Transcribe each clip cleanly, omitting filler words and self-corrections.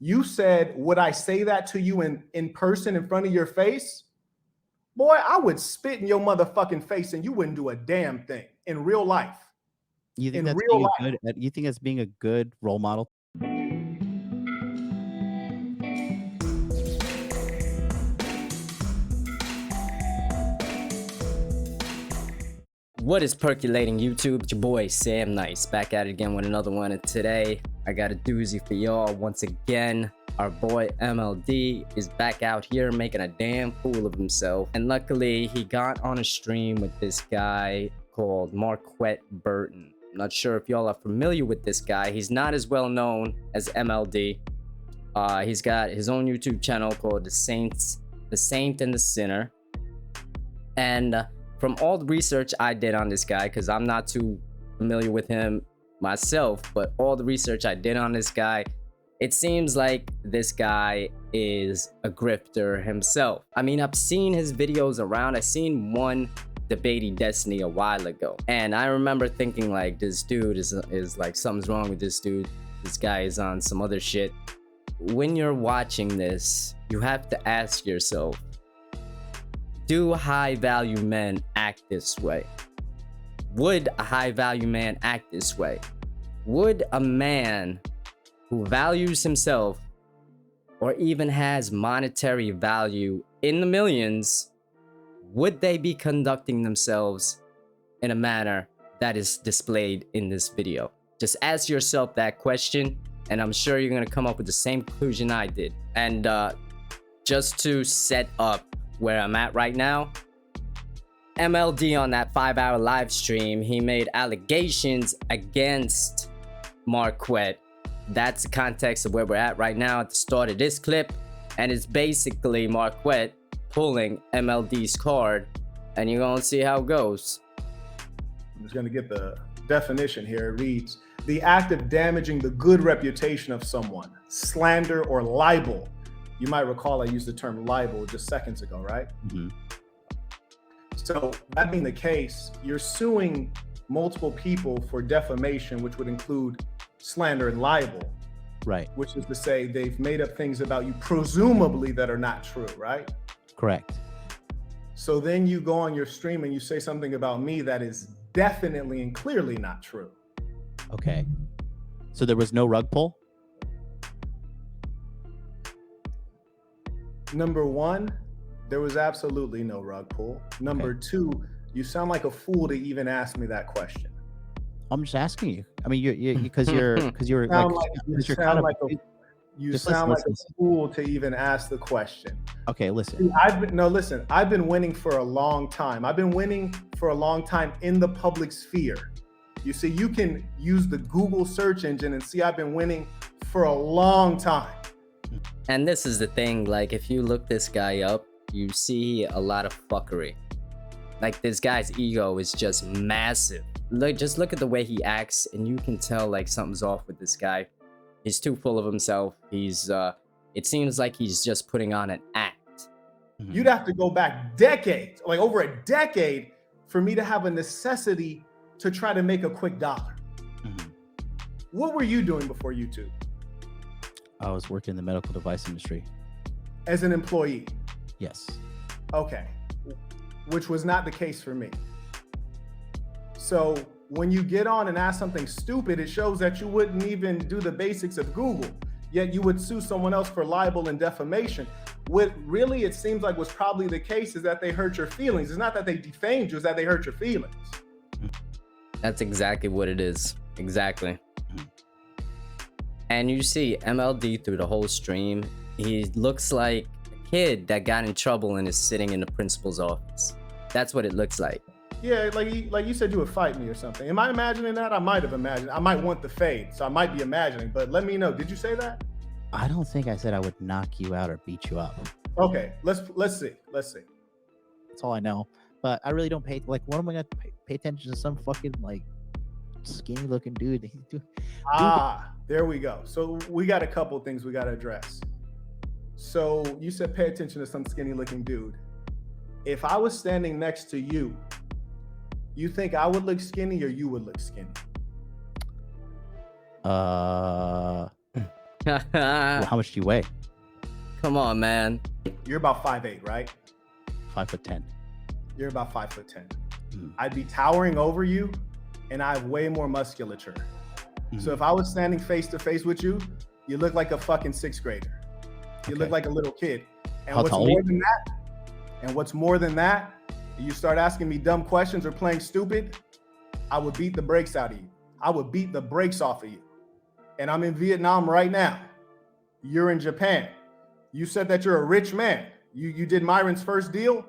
You said, would I say that to you in person in front of your face? Boy, I would spit in your motherfucking face and you wouldn't do a damn thing in real life. You think In that's real being life. you think that's being a good role model? What is percolating, YouTube? It's your boy Sam Nice back at it again with another one, and today I got a doozy for y'all. Once again, our boy MLD is back out here making a damn fool of himself, and luckily he got on a stream with this guy called Marquette Burton. I'm not sure if y'all are familiar with this guy. He's not as well known as MLD. He's got his own YouTube channel called The Saint and the Sinner, and from all the research I did on this guy, because I'm not too familiar with him myself, but all the research I did on this guy, it seems like this guy is a grifter himself. I mean, I've seen his videos around. I seen one debating Destiny a while ago, and I remember thinking like, this dude is like, something's wrong with this dude. This guy is on some other shit. When you're watching this, you have to ask yourself, do high-value men act this way? Would a high-value man act this way? Would a man who values himself or even has monetary value in the millions, would they be conducting themselves in a manner that is displayed in this video? Just ask yourself that question, and I'm sure you're gonna come up with the same conclusion I did. And just to set up where I'm at right now, MLD on that 5-hour live stream, he made allegations against Marquette. That's the context of where we're at right now at the start of this clip, and it's basically Marquette pulling MLD's card, and you're gonna see how it goes. I'm just gonna get the definition here. It reads, the act of damaging the good reputation of someone, slander or libel. You might recall I used the term libel just seconds ago, right? Mm-hmm. So that being the case, you're suing multiple people for defamation, which would include slander and libel. Right. Which is to say they've made up things about you presumably that are not true, right? Correct. So then you go on your stream and you say something about me that is definitely and clearly not true. Okay. So there was no rug pull? Number one, there was absolutely no rug pull. Number two, you sound like a fool to even ask me that question. I'm just asking you. I mean, you sound like a fool to even ask the question. Okay, listen. Listen. I've been winning for a long time. I've been winning for a long time in the public sphere. You see, you can use the Google search engine and see I've been winning for a long time. And this is the thing, like, if you look this guy up, you see a lot of fuckery. Like, this guy's ego is just massive. Just look at the way he acts, and you can tell, like, something's off with this guy. He's too full of himself. It seems like he's just putting on an act. You'd have to go back decades, like over a decade, for me to have a necessity to try to make a quick dollar. What were you doing before YouTube? I was working in the medical device industry. As an employee? Yes. Okay. Which was not the case for me. So when you get on and ask something stupid, it shows that you wouldn't even do the basics of Google, yet you would sue someone else for libel and defamation. What really it seems like was probably the case is that they hurt your feelings. It's not that they defamed you, it's that they hurt your feelings. That's exactly what it is. Exactly. And you see MLD through the whole stream, he looks like a kid that got in trouble and is sitting in the principal's office. That's what it looks like. Yeah, like you said you would fight me or something. Am I imagining that? I might have imagined. I might want the fade, so I might be imagining, but let me know. Did you say that? I don't think I said I would knock you out or beat you up. Okay, let's see. Let's see. That's all I know. But I really don't pay, like, what am I gonna pay attention to some fucking, like, skinny looking dude? There we go. So we got a couple things we got to address. So you said pay attention to some skinny looking dude. If I was standing next to you, you think I would look skinny or you would look skinny? How much do you weigh? Come on, man. You're about 5'8", right? 5'10". You're about 5'10". Mm. I'd be towering over you, and I have way more musculature. So if I was standing face to face with you, you look like a fucking sixth grader. You look like a little kid. And How what's tall are more you? than that, you start asking me dumb questions or playing stupid, I would beat the brakes out of you. I would beat the brakes off of you. And I'm in Vietnam right now. You're in Japan. You said that you're a rich man. You did Myron's first deal.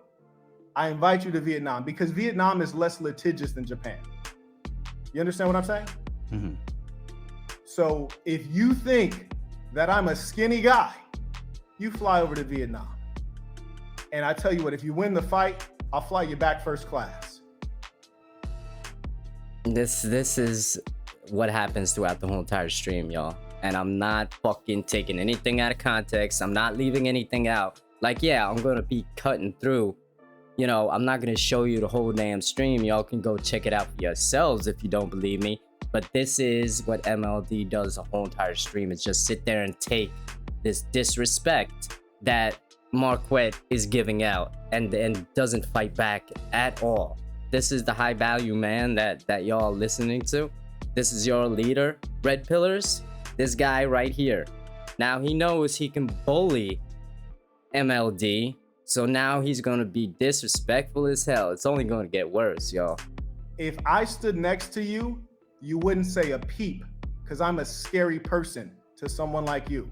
I invite you to Vietnam because Vietnam is less litigious than Japan. You understand what I'm saying? Mm-hmm. So if you think that I'm a skinny guy, you fly over to Vietnam. And I tell you what, if you win the fight, I'll fly you back first class. This is what happens throughout the whole entire stream, y'all. And I'm not fucking taking anything out of context. I'm not leaving anything out. Like, yeah, I'm gonna be cutting through. You know, I'm not gonna show you the whole damn stream. Y'all can go check it out for yourselves if you don't believe me. But this is what MLD does the whole entire stream, is just sit there and take this disrespect that Marquette is giving out and doesn't fight back at all. This is the high value man that y'all listening to. This is your leader, Red Pillars. This guy right here. Now he knows he can bully MLD, so now he's gonna be disrespectful as hell. It's only gonna get worse, y'all. If I stood next to you, you wouldn't say a peep because I'm a scary person to someone like you.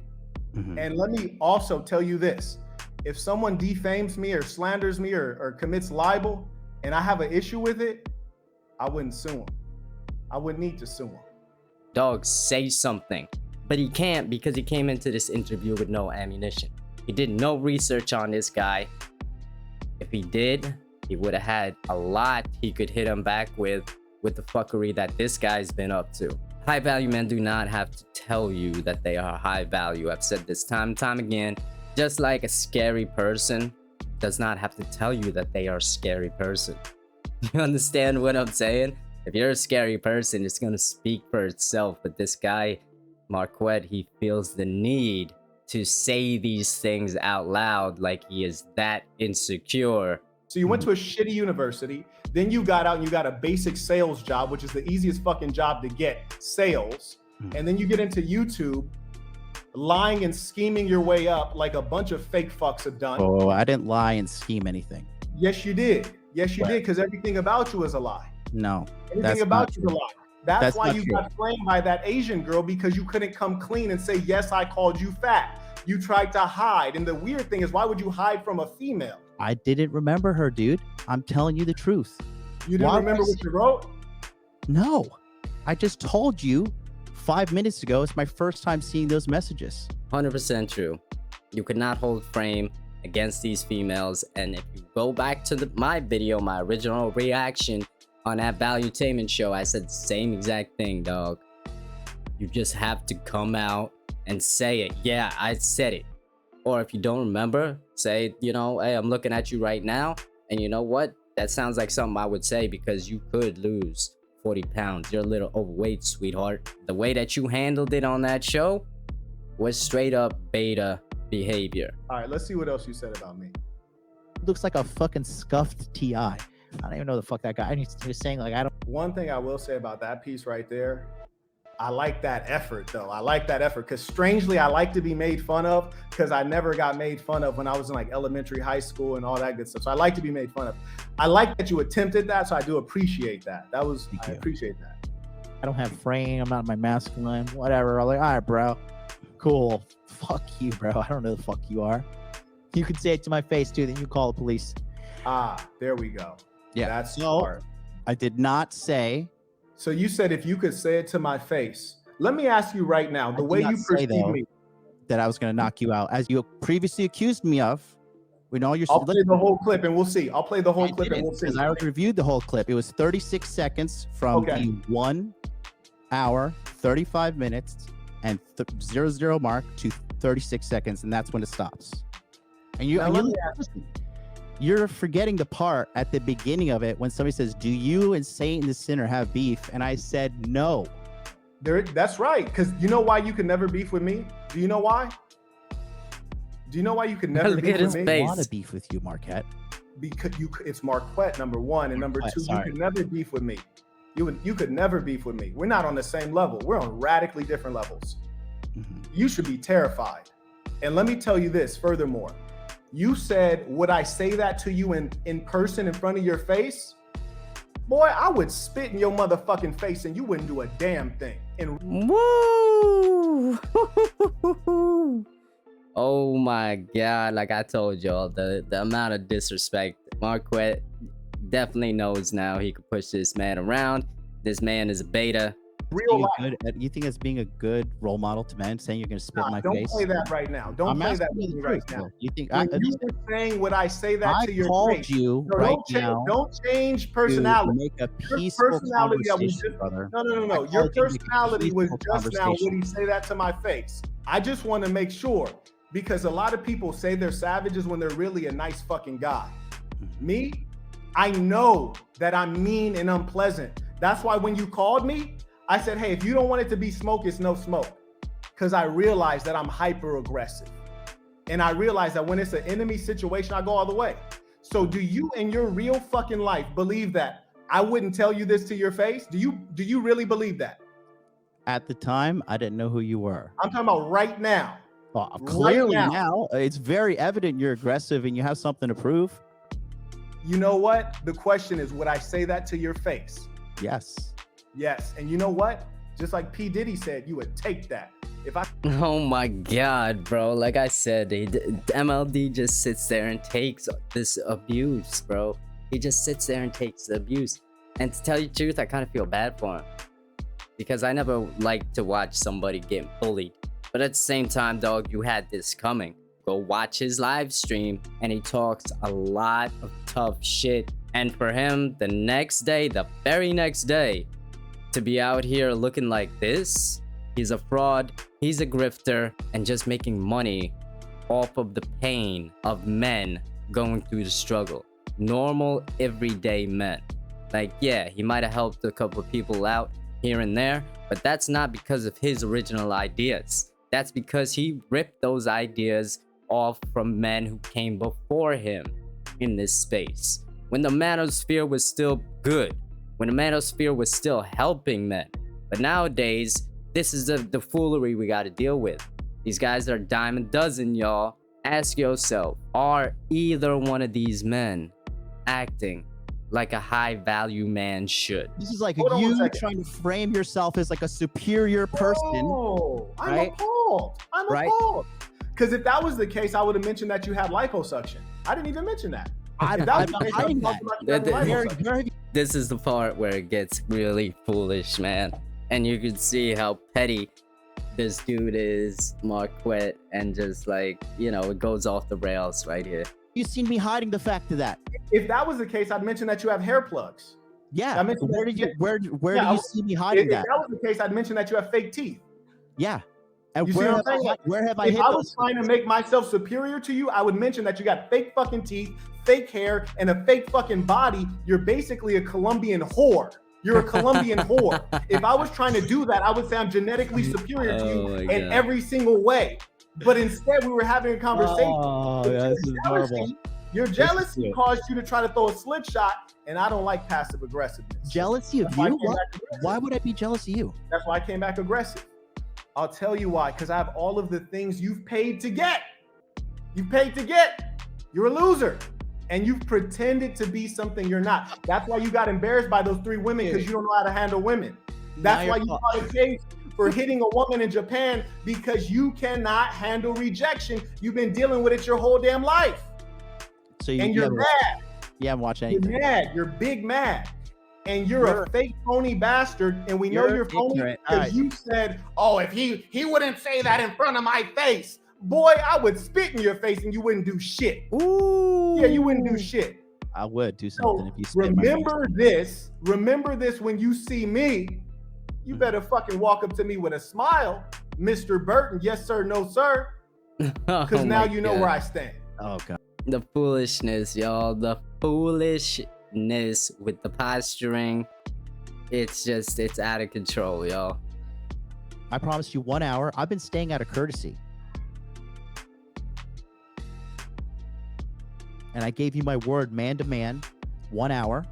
Mm-hmm. And let me also tell you this. If someone defames me or slanders me or commits libel and I have an issue with it, I wouldn't sue him. I wouldn't need to sue him. Dog, say something. But he can't because he came into this interview with no ammunition. He did no research on this guy. If he did, he would have had a lot he could hit him back with the fuckery that this guy's been up to. High value men do not have to tell you that they are high value. I've said this time and time again. Just like a scary person does not have to tell you that they are a scary person. You understand what I'm saying? If you're a scary person, it's gonna speak for itself. But this guy, Marquette, he feels the need to say these things out loud like he is that insecure. So you went to a shitty university, then you got out and you got a basic sales job, which is the easiest fucking job to get, sales. And then you get into YouTube, lying and scheming your way up like a bunch of fake fucks have done. Oh, I didn't lie and scheme anything. Yes, you did. Yes, you did, because everything about you is a lie. No, Everything about you is a lie. That's why you true. got framed by that Asian girl, because you couldn't come clean and say, yes, I called you fat. You tried to hide. And the weird thing is, why would you hide from a female? I didn't remember her, dude. I'm telling you the truth. You didn't remember what you wrote? No, I just told you 5 minutes ago. It's my first time seeing those messages. 100% true. You could not hold frame against these females. And if you go back to my video, my original reaction on that Valuetainment show, I said the same exact thing, dog. You just have to come out and say it. Yeah, I said it. Or if you don't remember, say, you know, hey, I'm looking at you right now. And you know what? That sounds like something I would say, because you could lose 40 pounds. You're a little overweight, sweetheart. The way that you handled it on that show was straight up beta behavior. All right, let's see what else you said about me. Looks like a fucking scuffed TI. I don't even know the fuck that guy. He was saying, like, I don't. One thing I will say about that piece right there, I like that effort though. I like that effort because strangely, I like to be made fun of because I never got made fun of when I was in like elementary, high school and all that good stuff. So I like to be made fun of. I like that you attempted that. So I do appreciate that. I appreciate that. I don't have frame. I'm not my masculine, whatever. I'm like, all right, bro. Cool. Fuck you, bro. I don't know the fuck you are. You could say it to my face too, then you call the police. Ah, there we go. Yeah. That's so smart. I did not say. So you said if you could say it to my face. Let me ask you right now, the way you perceive me. That I was going to knock you out, as you previously accused me of. We know you're. I'll play the whole clip and we'll see. I'll play the whole clip and we'll see. Because I already reviewed the whole clip. It was 36 seconds from the 1 hour, 35 minutes, and 00 mark to 36 seconds, and that's when it stops. And you're forgetting the part at the beginning of it when somebody says, "Do you and Satan the sinner have beef?" And I said, "No." That's right. Because you know why you could never beef with me? Do you know why? Do you know why you could never Look beef at with his me? face. I want to beef with you, Marquette. Because it's Marquette, number one, and number two, Sorry. you could never beef with me. You could never beef with me. We're not on the same level. We're on radically different levels. You should be terrified. And let me tell you this, furthermore, you said, would I say that to you in person in front of your face? Boy, I would spit in your motherfucking face and you wouldn't do a damn thing. And Woo! Oh my God. Like I told y'all, the amount of disrespect. Marquette definitely knows now he could push this man around. This man is a beta. real life. You think it's being a good role model to men, saying you're going to spit in my Don't face? play that right now. Don't play that with me right now. You think When you were saying, would I say that to your called face? you No, right don't now change personality. to make a Your peaceful personality that was conversation, just, brother. no. I Your called you to make a personality was peaceful just now, would conversation. he say that to my face? I just want to make sure, because a lot of people say they're savages when they're really a nice fucking guy. Me, I know that I'm mean and unpleasant. That's why when you called me, I said, hey, if you don't want it to be smoke, it's no smoke. Because I realized that I'm hyper aggressive. And I realized that when it's an enemy situation, I go all the way. So do you in your real fucking life believe that I wouldn't tell you this to your face? Do you really believe that? At the time, I didn't know who you were. I'm talking about right now. Well, clearly now, it's very evident you're aggressive and you have something to prove. You know what? The question is, would I say that to your face? Yes. Yes. And you know what? Just like P. Diddy said, you would take that. If I Oh my God, bro. Like I said, MLD just sits there and takes this abuse, bro. He just sits there and takes the abuse. And to tell you the truth, I kind of feel bad for him. Because I never like to watch somebody get bullied. But at the same time, dog, you had this coming. Go watch his live stream, and he talks a lot of tough shit. And for him, the next day, the very next day, to be out here looking like this, he's a fraud, he's a grifter, and just making money off of the pain of men going through the struggle. Normal, everyday men. Like, yeah, he might have helped a couple of people out here and there, but that's not because of his original ideas. That's because he ripped those ideas off from men who came before him in this space. When the manosphere was still good, when the manosphere was still helping men. But nowadays, this is the foolery we got to deal with. These guys are a dime a dozen, y'all. Ask yourself, are either one of these men acting like a high value man should? This is like Hold on one you second. trying to frame yourself as like a superior person. Oh, I'm right? appalled. I'm Right? appalled. Because if that was the case, I would have mentioned that you had liposuction. I didn't even mention that. I'm If that was not the case, I hiding would that. talk about you having liposuction. Where have you- This is the part where it gets really foolish, man. And you can see how petty this dude is, Marquette, and just like, you know, it goes off the rails right here. you seen me hiding the fact of that? If that was the case, I'd mention that you have hair plugs. Yeah. I mentioned Where that- did you where Yeah, do you see me hiding If that? that was the case, I'd mention that you have fake teeth. Yeah. And You see where what I'm have, saying? where have I If hit I those? was trying to make myself superior to you, I would mention that you got fake fucking teeth, fake hair, and a fake fucking body. You're basically a Colombian whore. You're a Colombian whore. If I was trying to do that, I would say I'm genetically superior to you Oh my in God. every single way. But instead, we were having a conversation. Oh, But yeah, this is your horrible. jealousy- Your is jealousy cute. caused you to try to throw a slip shot, and I don't like passive aggressiveness. Jealousy of That's why I you? came What? back aggressive. Why would I be jealous of you? That's why I came back aggressive. I'll tell you why, because I have all of the things you've paid to get. You've paid to get. You're a loser. And you've pretended to be something you're not. That's why you got embarrassed by those 3 women, because you don't know how to handle women. That's Now why you're you got a case for hitting a woman in Japan, because you cannot handle rejection. You've been dealing with it your whole damn life. So you, And you you're haven't, mad. you haven't watched You're anything. mad. You're big mad. And you're a fake phony bastard. And we know You're you're phony ignorant. because Alright. you said, oh, if he wouldn't say that in front of my face. Boy, I would spit in your face and you wouldn't do shit. Ooh. Yeah, you wouldn't do shit. I would do something So if you spit in my face. remember this when you see me. You better fucking walk up to me with a smile, Mr. Burton. Yes, sir, no, sir. Because now you know where I stand. Oh god. The foolishness, y'all. The foolishness with the posturing. It's out of control, y'all. I promised you 1 hour. I've been staying out of courtesy. And I gave you my word, man to man, 1 hour.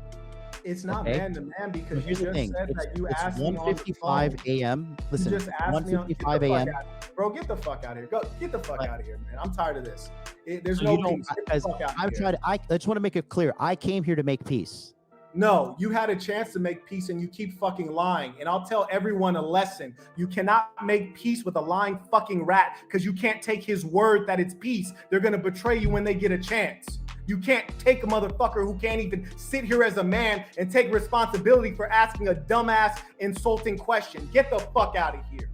It's not man to man because you Here's the just thing. said that you It's asked me on the 1:55 phone. a.m. Listen, You just asked me on, 1:55 a.m. Bro, get the fuck out of here. Go get the fuck out of here, man. I'm tired of this. There's So no you don't, peace. Get the because fuck out of I've here. tried. I just want to make it clear. I came here to make peace. No, you had a chance to make peace and you keep fucking lying. And I'll tell everyone a lesson. You cannot make peace with a lying fucking rat because you can't take his word that it's peace. They're going to betray you when they get a chance. You can't take a motherfucker who can't even sit here as a man and take responsibility for asking a dumbass, insulting question. Get the fuck out of here.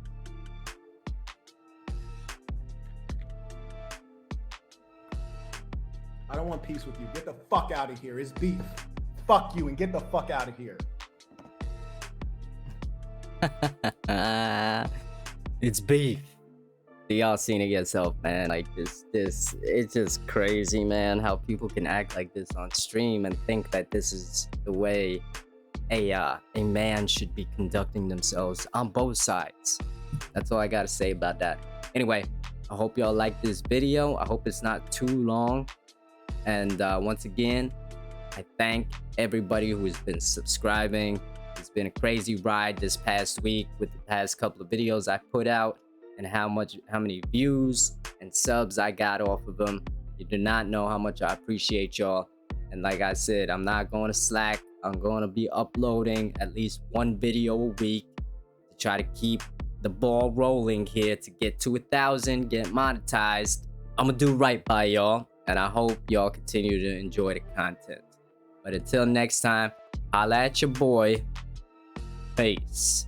I don't want peace with you. Get the fuck out of here. It's beef. Fuck you and get the fuck out of here. It's beef. Y'all seen it yourself, man. Like this, it's just crazy, man. How people can act like this on stream and think that this is the way a man should be conducting themselves on both sides. That's all I gotta say about that. Anyway, I hope y'all like this video. I hope it's not too long. And once again, I thank everybody who has been subscribing. It's been a crazy ride this past week with the past couple of videos I put out and how many views and subs I got off of them. You do not know how much I appreciate y'all. And like I said, I'm not going to slack. I'm going to be uploading at least one video a week to try to keep the ball rolling here to get to 1,000, get monetized. I'm gonna do right by y'all, and I hope y'all continue to enjoy the content. But until next time, holla at your boy. Peace.